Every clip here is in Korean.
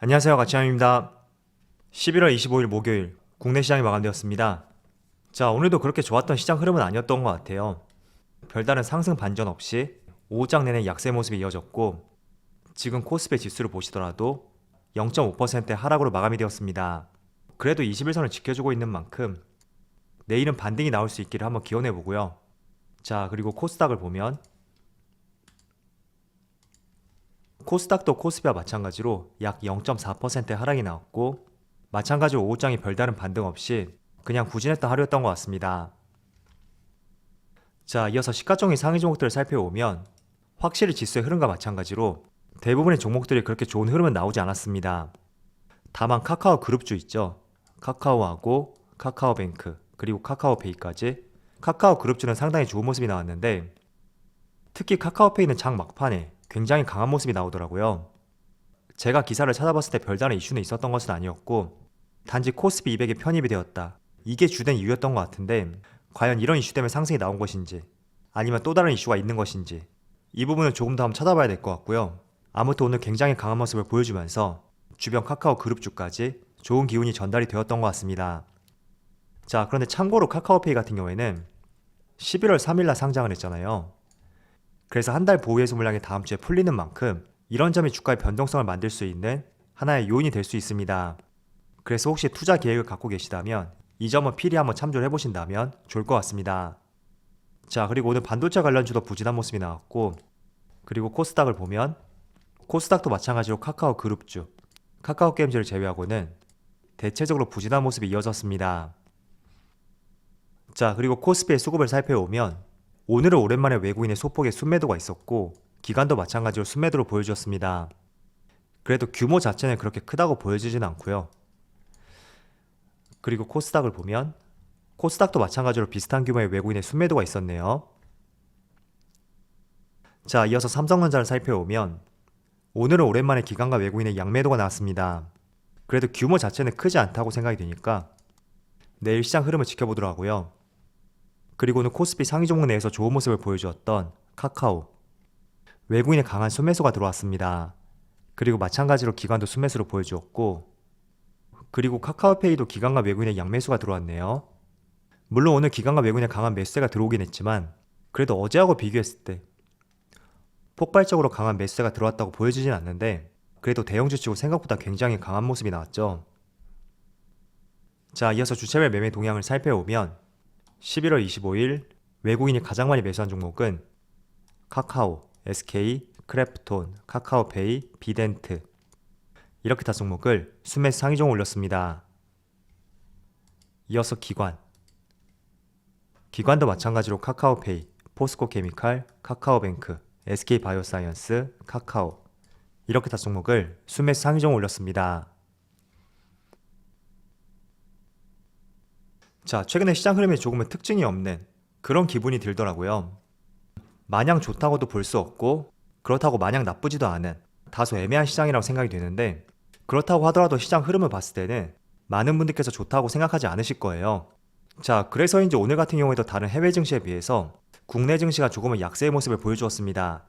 안녕하세요, 가치함입니다. 11월 25일 목요일 국내 시장이 마감되었습니다. 자, 오늘도 그렇게 좋았던 시장 흐름은 아니었던 것 같아요. 별다른 상승 반전 없이 오후장 내내 약세 모습이 이어졌고, 지금 코스피 지수를 보시더라도 0.5%의 하락으로 마감이 되었습니다. 그래도 21선을 지켜주고 있는 만큼 내일은 반등이 나올 수 있기를 한번 기원해 보고요. 자, 그리고 코스닥을 보면 코스닥도 코스피와 마찬가지로 약 0.4%의 하락이 나왔고, 마찬가지로 오후장이 별다른 반등 없이 그냥 부진했던 하루였던 것 같습니다. 자, 이어서 시가총액 상위 종목들을 살펴보면 확실히 지수의 흐름과 마찬가지로 대부분의 종목들이 그렇게 좋은 흐름은 나오지 않았습니다. 다만 카카오 그룹주 있죠. 카카오하고 카카오뱅크 그리고 카카오페이까지 카카오 그룹주는 상당히 좋은 모습이 나왔는데, 특히 카카오페이는 장 막판에 굉장히 강한 모습이 나오더라고요. 제가 기사를 찾아봤을 때 별다른 이슈는 있었던 것은 아니었고, 단지 코스피 200에 편입이 되었다, 이게 주된 이유였던 것 같은데, 과연 이런 이슈 때문에 상승이 나온 것인지 아니면 또 다른 이슈가 있는 것인지 이 부분은 조금 더 한번 찾아봐야 될 것 같고요. 아무튼 오늘 굉장히 강한 모습을 보여주면서 주변 카카오 그룹주까지 좋은 기운이 전달이 되었던 것 같습니다. 자, 그런데 참고로 카카오페이 같은 경우에는 11월 3일날 상장을 했잖아요. 그래서 한 달 보유 해소 물량이 다음 주에 풀리는 만큼 이런 점이 주가의 변동성을 만들 수 있는 하나의 요인이 될 수 있습니다. 그래서 혹시 투자 계획을 갖고 계시다면 이 점은 필히 한번 참조를 해보신다면 좋을 것 같습니다. 자, 그리고 오늘 반도체 관련주도 부진한 모습이 나왔고, 그리고 코스닥을 보면 코스닥도 마찬가지로 카카오 그룹주, 카카오 게임즈를 제외하고는 대체적으로 부진한 모습이 이어졌습니다. 자, 그리고 코스피의 수급을 살펴보면 오늘은 오랜만에 외국인의 소폭의 순매도가 있었고, 기관도 마찬가지로 순매도를 보여주었습니다. 그래도 규모 자체는 그렇게 크다고 보여지진 않고요. 그리고 코스닥을 보면 코스닥도 마찬가지로 비슷한 규모의 외국인의 순매도가 있었네요. 자, 이어서 삼성전자를 살펴보면 오늘은 오랜만에 기관과 외국인의 양매도가 나왔습니다. 그래도 규모 자체는 크지 않다고 생각이 되니까 내일 시장 흐름을 지켜보더라고요. 그리고 오늘 코스피 상위 종목 내에서 좋은 모습을 보여주었던 카카오, 외국인의 강한 순매수가 들어왔습니다. 그리고 마찬가지로 기관도 순매수로 보여주었고, 그리고 카카오페이도 기관과 외국인의 양매수가 들어왔네요. 물론 오늘 기관과 외국인의 강한 매수세가 들어오긴 했지만 그래도 어제하고 비교했을 때 폭발적으로 강한 매수세가 들어왔다고 보여지진 않는데, 그래도 대형주 치고 생각보다 굉장히 강한 모습이 나왔죠. 자, 이어서 주체별 매매 동향을 살펴보면 11월 25일 외국인이 가장 많이 매수한 종목은 카카오, SK, 크래프톤, 카카오페이, 비덴트, 이렇게 다 종목을 순매수 상위 종을 올렸습니다. 이어서 기관도 마찬가지로 카카오페이, 포스코케미칼, 카카오뱅크, SK바이오사이언스, 카카오, 이렇게 다 종목을 순매수 상위 종을 올렸습니다. 자, 최근에 시장 흐름에 조금은 특징이 없는 그런 기분이 들더라고요. 마냥 좋다고도 볼 수 없고 그렇다고 마냥 나쁘지도 않은 다소 애매한 시장이라고 생각이 되는데, 그렇다고 하더라도 시장 흐름을 봤을 때는 많은 분들께서 좋다고 생각하지 않으실 거예요. 자, 그래서인지 오늘 같은 경우에도 다른 해외 증시에 비해서 국내 증시가 조금은 약세의 모습을 보여주었습니다.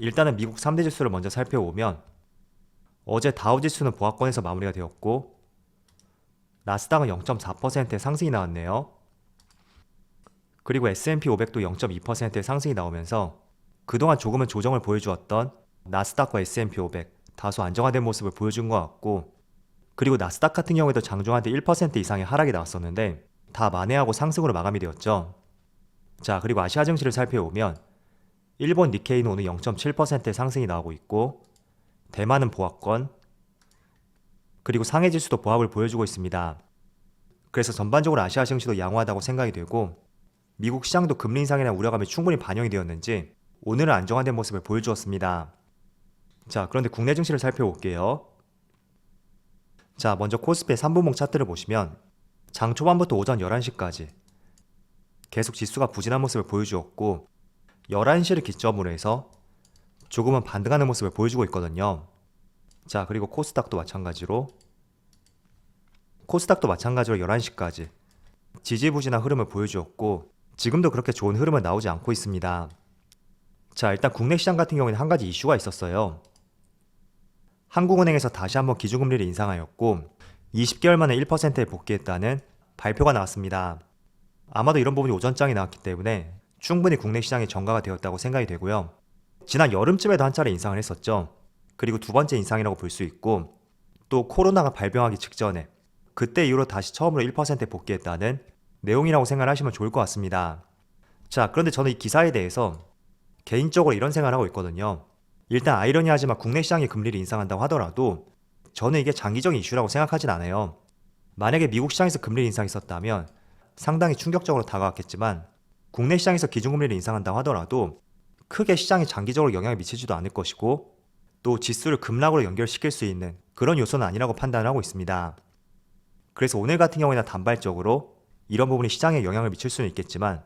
일단은 미국 3대 지수를 먼저 살펴보면 어제 다우지수는 보합권에서 마무리가 되었고, 나스닥은 0.4%의 상승이 나왔네요. 그리고 S&P 500도 0.2%의 상승이 나오면서 그동안 조금은 조정을 보여주었던 나스닥과 S&P 500 다소 안정화된 모습을 보여준 것 같고, 그리고 나스닥 같은 경우에도 장중 한때 1% 이상의 하락이 나왔었는데 다 만회하고 상승으로 마감이 되었죠. 자, 그리고 아시아 증시를 살펴보면 일본 니케이는 오늘 0.7%의 상승이 나오고 있고, 대만은 보합권, 그리고 상해 지수도 보합을 보여주고 있습니다. 그래서 전반적으로 아시아 증시도 양호하다고 생각이 되고, 미국 시장도 금리 인상에 대한 우려감이 충분히 반영이 되었는지 오늘은 안정화된 모습을 보여주었습니다. 자, 그런데 국내 증시를 살펴볼게요. 자, 먼저 코스피의 3분봉 차트를 보시면 장 초반부터 오전 11시까지 계속 지수가 부진한 모습을 보여주었고, 11시를 기점으로 해서 조금은 반등하는 모습을 보여주고 있거든요. 자, 그리고 코스닥도 마찬가지로 11시까지 지지부진한 흐름을 보여주었고, 지금도 그렇게 좋은 흐름은 나오지 않고 있습니다. 자, 일단 국내 시장 같은 경우에는 한 가지 이슈가 있었어요. 한국은행에서 다시 한번 기준금리를 인상하였고 20개월 만에 1%에 복귀했다는 발표가 나왔습니다. 아마도 이런 부분이 오전장에 나왔기 때문에 충분히 국내 시장이 정가가 되었다고 생각이 되고요. 지난 여름쯤에도 한 차례 인상을 했었죠. 그리고 두 번째 인상이라고 볼 수 있고 또 코로나가 발병하기 직전에 그때 이후로 다시 처음으로 1%에 복귀했다는 내용이라고 생각하시면 좋을 것 같습니다. 자, 그런데 저는 이 기사에 대해서 개인적으로 이런 생각을 하고 있거든요. 일단 아이러니하지만 국내 시장이 금리를 인상한다고 하더라도 저는 이게 장기적인 이슈라고 생각하진 않아요. 만약에 미국 시장에서 금리를 인상했었다면 상당히 충격적으로 다가왔겠지만 국내 시장에서 기준금리를 인상한다고 하더라도 크게 시장에 장기적으로 영향을 미치지도 않을 것이고 또 지수를 급락으로 연결시킬 수 있는 그런 요소는 아니라고 판단을 하고 있습니다. 그래서 오늘 같은 경우에는 단발적으로 이런 부분이 시장에 영향을 미칠 수는 있겠지만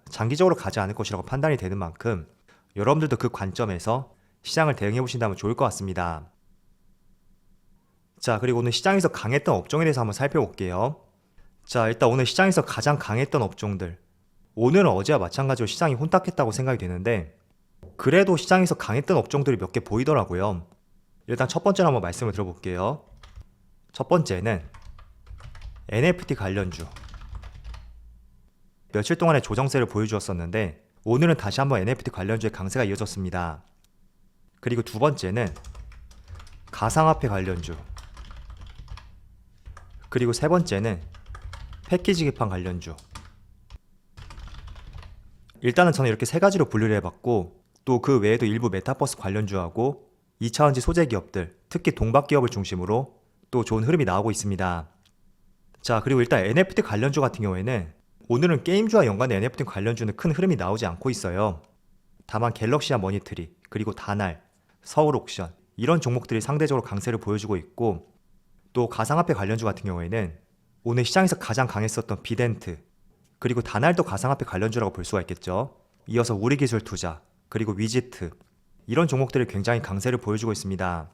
장기적으로 가지 않을 것이라고 판단이 되는 만큼 여러분들도 그 관점에서 시장을 대응해 보신다면 좋을 것 같습니다. 자, 그리고 오늘 시장에서 강했던 업종에 대해서 한번 살펴볼게요. 자, 일단 오늘 시장에서 가장 강했던 업종들. 오늘은 어제와 마찬가지로 시장이 혼탁했다고 생각이 되는데 그래도 시장에서 강했던 업종들이 몇 개 보이더라고요. 일단 첫 번째로 한번 말씀을 들어볼게요. 첫 번째는 NFT 관련주. 며칠 동안의 조정세를 보여주었었는데 오늘은 다시 한번 NFT 관련주의 강세가 이어졌습니다. 그리고 두 번째는 가상화폐 관련주. 그리고 세 번째는 패키지 기판 관련주. 일단은 저는 이렇게 세 가지로 분류를 해봤고 또 그 외에도 일부 메타버스 관련주하고 2차원지 소재 기업들, 특히 동박 기업을 중심으로 또 좋은 흐름이 나오고 있습니다. 자, 그리고 일단 NFT 관련주 같은 경우에는 오늘은 게임주와 연관된 NFT 관련주는 큰 흐름이 나오지 않고 있어요. 다만 갤럭시와 머니트리, 그리고 다날, 서울옥션 이런 종목들이 상대적으로 강세를 보여주고 있고 또 가상화폐 관련주 같은 경우에는 오늘 시장에서 가장 강했었던 비덴트 그리고 다날도 가상화폐 관련주라고 볼 수가 있겠죠. 이어서 우리기술투자 그리고 위지트 이런 종목들이 굉장히 강세를 보여주고 있습니다.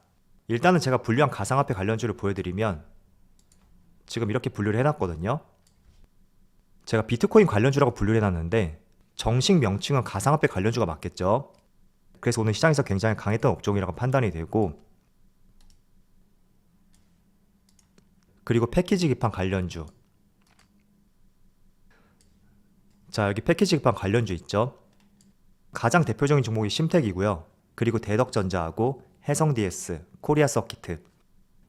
일단은 제가 분류한 가상화폐 관련주를 보여드리면 지금 이렇게 분류를 해놨거든요. 제가 비트코인 관련주라고 분류를 해놨는데 정식 명칭은 가상화폐 관련주가 맞겠죠. 그래서 오늘 시장에서 굉장히 강했던 업종이라고 판단이 되고 그리고 패키지 기판 관련주. 자, 여기 패키지 기판 관련주 있죠. 가장 대표적인 종목이 심텍이고요. 그리고 대덕전자하고 해성DS, 코리아서키트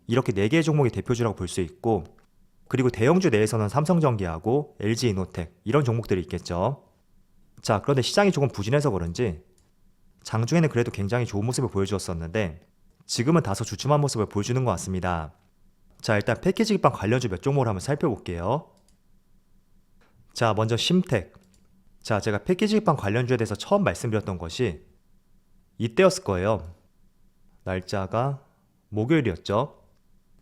이렇게 4개의 종목이 대표주라고 볼 수 있고 그리고 대형주 내에서는 삼성전기하고 LG이노텍 이런 종목들이 있겠죠. 자, 그런데 시장이 조금 부진해서 그런지 장중에는 그래도 굉장히 좋은 모습을 보여주었었는데 지금은 다소 주춤한 모습을 보여주는 것 같습니다. 자, 일단 패키지 기판 관련주 몇 종목을 한번 살펴볼게요. 자, 먼저 심텍. 자, 제가 패키지 기판 관련주에 대해서 처음 말씀드렸던 것이 이때였을 거예요. 날짜가 목요일이었죠.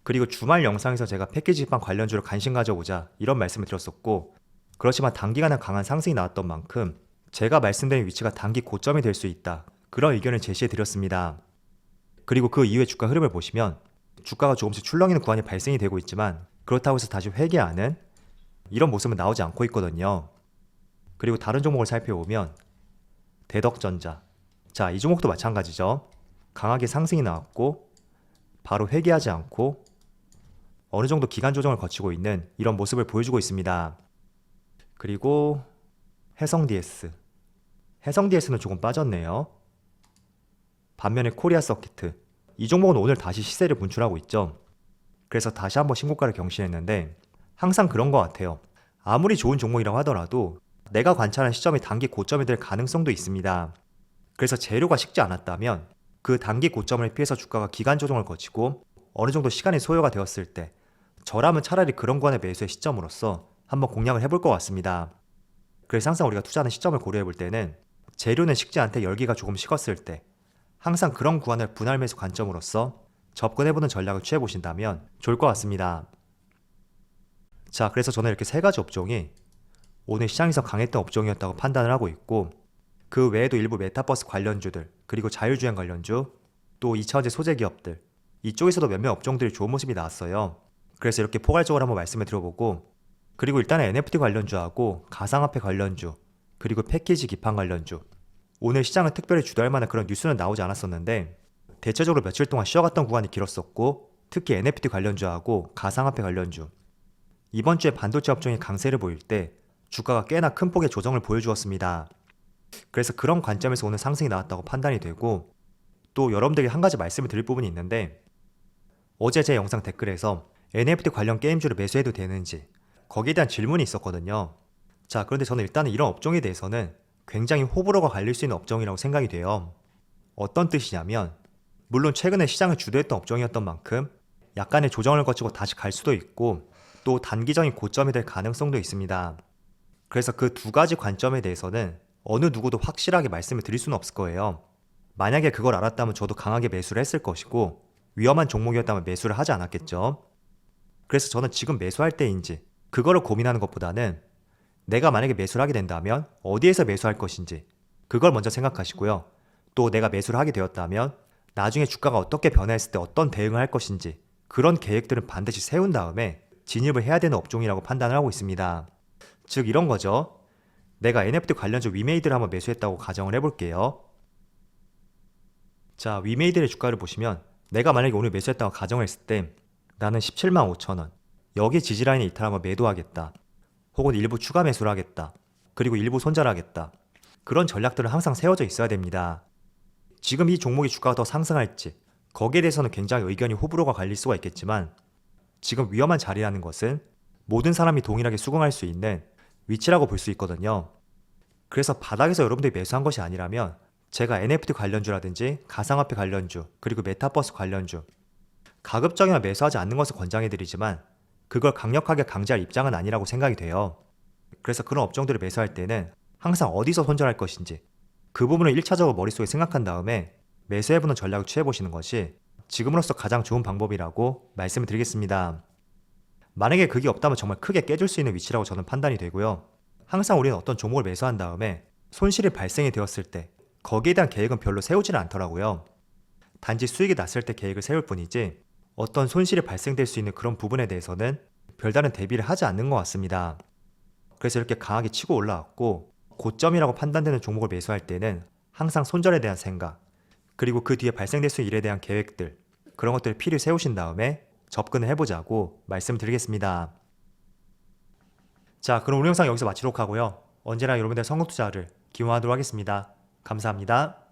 그리고 주말 영상에서 제가 패키지 기판 관련주로 관심 가져보자 이런 말씀을 드렸었고 그렇지만 단기간에 강한 상승이 나왔던 만큼 제가 말씀드린 위치가 단기 고점이 될 수 있다 그런 의견을 제시해 드렸습니다. 그리고 그 이후의 주가 흐름을 보시면 주가가 조금씩 출렁이는 구간이 발생이 되고 있지만 그렇다고 해서 다시 회귀하는 이런 모습은 나오지 않고 있거든요. 그리고 다른 종목을 살펴보면 대덕전자. 자, 이 종목도 마찬가지죠. 강하게 상승이 나왔고 바로 회귀하지 않고 어느 정도 기간 조정을 거치고 있는 이런 모습을 보여주고 있습니다. 그리고 해성DS. 해성DS는 조금 빠졌네요. 반면에 코리아서키트. 이 종목은 오늘 다시 시세를 분출하고 있죠. 그래서 다시 한번 신고가를 경신했는데 항상 그런 것 같아요. 아무리 좋은 종목이라고 하더라도 내가 관찰한 시점이 단기 고점이 될 가능성도 있습니다. 그래서 재료가 식지 않았다면 그 단기 고점을 피해서 주가가 기간 조정을 거치고 어느 정도 시간이 소요가 되었을 때 저라면 차라리 그런 구간의 매수의 시점으로서 한번 공략을 해볼 것 같습니다. 그래서 항상 우리가 투자하는 시점을 고려해 볼 때는 재료는 식지 않되 열기가 조금 식었을 때 항상 그런 구간을 분할 매수 관점으로서 접근해보는 전략을 취해보신다면 좋을 것 같습니다. 자, 그래서 저는 이렇게 세 가지 업종이 오늘 시장에서 강했던 업종이었다고 판단을 하고 있고 그 외에도 일부 메타버스 관련주들 그리고 자율주행 관련주 또 2차원지 소재 기업들 이쪽에서도 몇몇 업종들이 좋은 모습이 나왔어요. 그래서 이렇게 포괄적으로 한번 말씀을 드려보고 그리고 일단은 NFT 관련주하고 가상화폐 관련주 그리고 패키지 기판 관련주 오늘 시장을 특별히 주도할 만한 그런 뉴스는 나오지 않았었는데 대체적으로 며칠 동안 쉬어갔던 구간이 길었었고 특히 NFT 관련주하고 가상화폐 관련주 이번 주에 반도체 업종이 강세를 보일 때 주가가 꽤나 큰 폭의 조정을 보여주었습니다. 그래서 그런 관점에서 오늘 상승이 나왔다고 판단이 되고 또 여러분들에게 한 가지 말씀을 드릴 부분이 있는데 어제 제 영상 댓글에서 NFT 관련 게임주를 매수해도 되는지 거기에 대한 질문이 있었거든요. 자, 그런데 저는 일단은 이런 업종에 대해서는 굉장히 호불호가 갈릴 수 있는 업종이라고 생각이 돼요. 어떤 뜻이냐면 물론 최근에 시장을 주도했던 업종이었던 만큼 약간의 조정을 거치고 다시 갈 수도 있고 또 단기적인 고점이 될 가능성도 있습니다. 그래서 그 두 가지 관점에 대해서는 어느 누구도 확실하게 말씀을 드릴 수는 없을 거예요. 만약에 그걸 알았다면 저도 강하게 매수를 했을 것이고 위험한 종목이었다면 매수를 하지 않았겠죠. 그래서 저는 지금 매수할 때인지 그거를 고민하는 것보다는 내가 만약에 매수를 하게 된다면 어디에서 매수할 것인지 그걸 먼저 생각하시고요. 또 내가 매수를 하게 되었다면 나중에 주가가 어떻게 변화했을 때 어떤 대응을 할 것인지 그런 계획들은 반드시 세운 다음에 진입을 해야 되는 업종이라고 판단을 하고 있습니다. 즉 이런 거죠. 내가 NFT 관련주 위메이드를 한번 매수했다고 가정을 해볼게요. 자, 위메이드의 주가를 보시면 내가 만약에 오늘 매수했다고 가정을 했을 때 나는 17만 5천 원 여기 지지라인에 이탈하면 매도하겠다. 혹은 일부 추가 매수를 하겠다. 그리고 일부 손절을 하겠다. 그런 전략들은 항상 세워져 있어야 됩니다. 지금 이 종목의 주가가 더 상승할지 거기에 대해서는 굉장히 의견이 호불호가 갈릴 수가 있겠지만 지금 위험한 자리라는 것은 모든 사람이 동일하게 수긍할 수 있는 위치라고 볼 수 있거든요. 그래서 바닥에서 여러분들이 매수한 것이 아니라면 제가 NFT 관련주라든지 가상화폐 관련주 그리고 메타버스 관련주 가급적이면 매수하지 않는 것을 권장해드리지만 그걸 강력하게 강제할 입장은 아니라고 생각이 돼요. 그래서 그런 업종들을 매수할 때는 항상 어디서 손절할 것인지 그 부분을 1차적으로 머릿속에 생각한 다음에 매수해보는 전략을 취해보시는 것이 지금으로서 가장 좋은 방법이라고 말씀을 드리겠습니다. 만약에 그게 없다면 정말 크게 깨질 수 있는 위치라고 저는 판단이 되고요. 항상 우리는 어떤 종목을 매수한 다음에 손실이 발생이 되었을 때 거기에 대한 계획은 별로 세우지는 않더라고요. 단지 수익이 났을 때 계획을 세울 뿐이지 어떤 손실이 발생될 수 있는 그런 부분에 대해서는 별다른 대비를 하지 않는 것 같습니다. 그래서 이렇게 강하게 치고 올라왔고 고점이라고 판단되는 종목을 매수할 때는 항상 손절에 대한 생각 그리고 그 뒤에 발생될 수 있는 일에 대한 계획들 그런 것들을 필히 세우신 다음에 접근을 해보자고 말씀드리겠습니다. 자, 그럼 오늘 영상 여기서 마치도록 하고요. 언제나 여러분들의 성공 투자를 기원하도록 하겠습니다. 감사합니다.